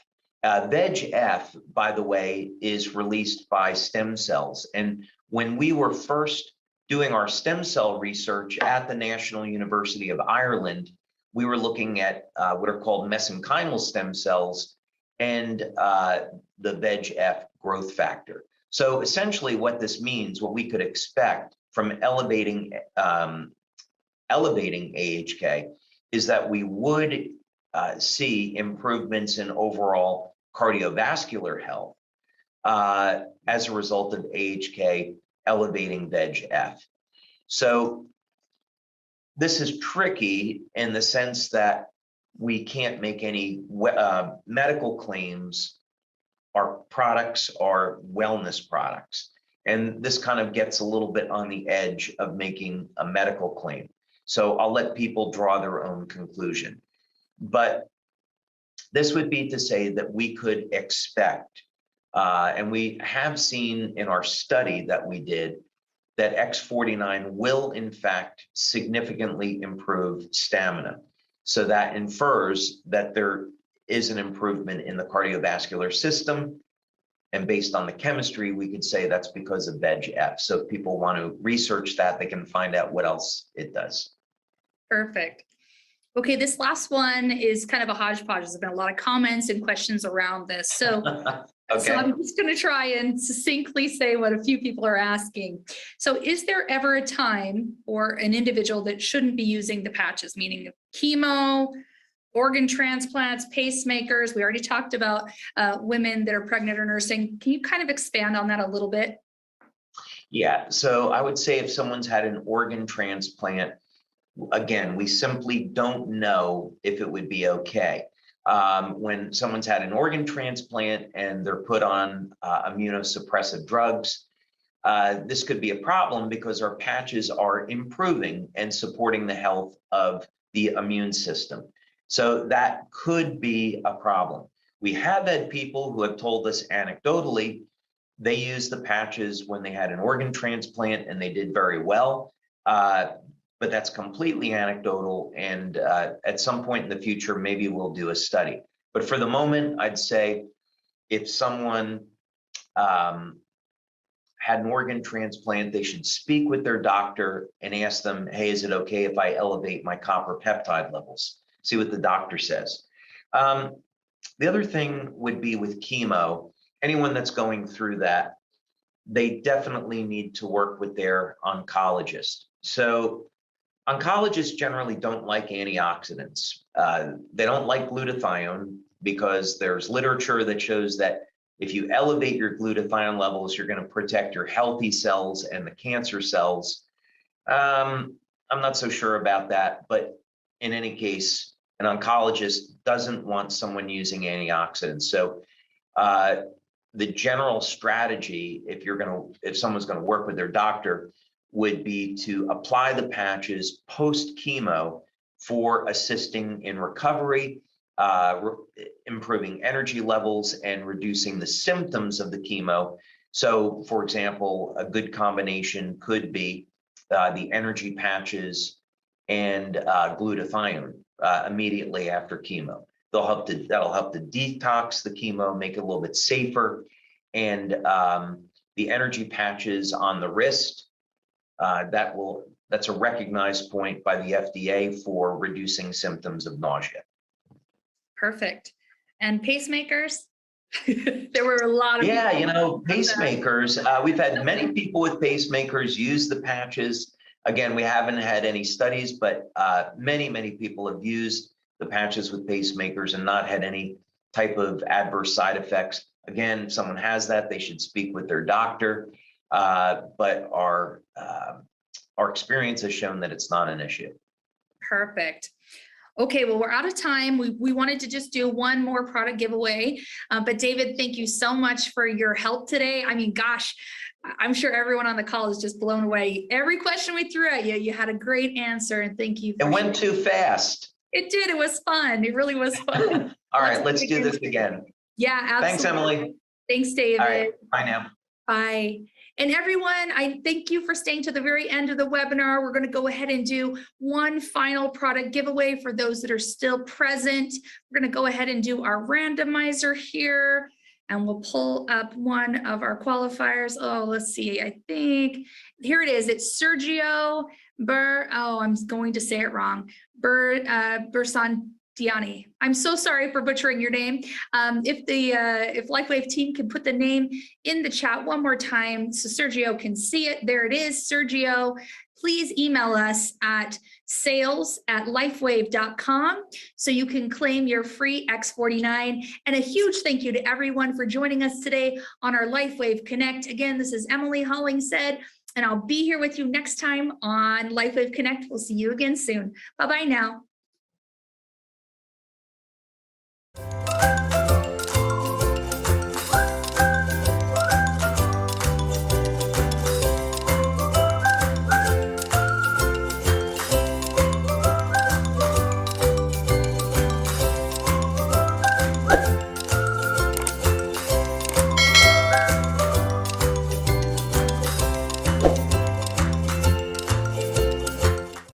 VEGF, by the way, is released by stem cells. And when we were first doing our stem cell research at the National University of Ireland, we were looking at what are called mesenchymal stem cells and the VEGF growth factor. So essentially what this means, what we could expect from elevating AHK, is that we would see improvements in overall cardiovascular health as a result of AHK elevating VEGF. So this is tricky in the sense that we can't make any medical claims. Our products are wellness products. And this kind of gets a little bit on the edge of making a medical claim. So I'll let people draw their own conclusion. But this would be to say that we could expect, and we have seen in our study that we did, that X49 will in fact significantly improve stamina. So that infers that there is an improvement in the cardiovascular system. And based on the chemistry, we could say that's because of VEGF. So if people want to research that, they can find out what else it does. Perfect. Okay, this last one is kind of a hodgepodge. There's been a lot of comments and questions around this. So, So I'm just going to try and succinctly say what a few people are asking. So is there ever a time or an individual that shouldn't be using the patches, meaning chemo, organ transplants, pacemakers? We already talked about women that are pregnant or nursing. Can you kind of expand on that a little bit? Yeah, so I would say if someone's had an organ transplant, again, we simply don't know if it would be okay. When someone's had an organ transplant and they're put on immunosuppressive drugs, this could be a problem because our patches are improving and supporting the health of the immune system. So that could be a problem. We have had people who have told us anecdotally they used the patches when they had an organ transplant and they did very well. But that's completely anecdotal, and at some point in the future, maybe we'll do a study. But for the moment, I'd say if someone had an organ transplant, they should speak with their doctor and ask them, hey, is it okay if I elevate my copper peptide levels? see what the doctor says. The other thing would be with chemo, anyone that's going through that, they definitely need to work with their oncologist. So oncologists generally don't like antioxidants. They don't like glutathione because there's literature that shows that if you elevate your glutathione levels, you're going to protect your healthy cells and the cancer cells. I'm not so sure about that, but in any case, an oncologist doesn't want someone using antioxidants. So the general strategy, if someone's going to work with their doctor, would be to apply the patches post chemo for assisting in recovery, improving energy levels, and reducing the symptoms of the chemo. So, for example, a good combination could be the energy patches and glutathione immediately after chemo. That'll help to detox the chemo, make it a little bit safer. And the energy patches on the wrist, that's a recognized point by the FDA for reducing symptoms of nausea. Perfect. And pacemakers? There were a lot of Yeah, pacemakers. We've had many people with pacemakers use the patches. Again, we haven't had any studies, but many people have used the patches with pacemakers and not had any type of adverse side effects. Again, if someone has that, they should speak with their doctor. But our experience has shown that it's not an issue. Perfect. Okay, well, we're out of time. We wanted to just do one more product giveaway. But David, thank you so much for your help today. I mean, gosh, I'm sure everyone on the call is just blown away. Every question we threw at you, you had a great answer, and thank you. It went too fast. It did. It was fun. It really was fun. All right, let's do this again. Yeah, absolutely. Thanks, Emily. Thanks, David. All right, bye now. Bye. And everyone, I thank you for staying to the very end of the webinar. We're going to go ahead and do one final product giveaway for those that are still present. We're going to go ahead and do our randomizer here, and we'll pull up one of our qualifiers. Oh, let's see. I think here it is. It's Sergio I'm going to say it wrong. Bersantiani. I'm so sorry for butchering your name. If LifeWave team can put the name in the chat one more time so Sergio can see it. There it is, Sergio. Please email us at sales@lifewave.com so you can claim your free X49. And a huge thank you to everyone for joining us today on our LifeWave Connect. Again, this is Emily Hollingshead, and I'll be here with you next time on LifeWave Connect. We'll see you again soon. Bye-bye now.